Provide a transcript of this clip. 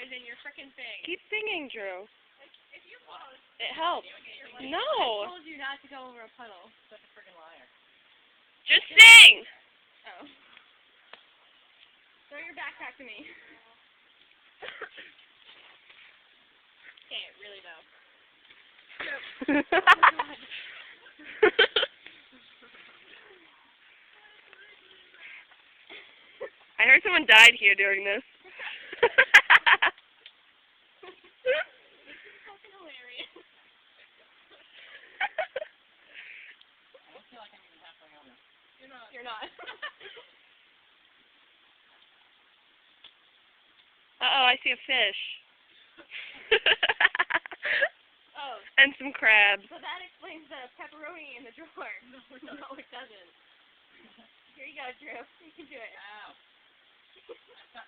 is in your frickin' thing. Keep singing, Drew. If you close, It helps. I No. told you not to go over a puddle. Such a frickin' liar. Just sing. Oh. Throw your backpack to me. Okay, really though. I heard someone died here during this. Fucking hilarious. I don't feel like I'm even halfway on this. You're not. You're not. Uh-oh, I see a fish. Oh. And some crabs. So that explains the pepperoni in the drawer. No, it doesn't. Here you go, Drew. You can do it. Ow.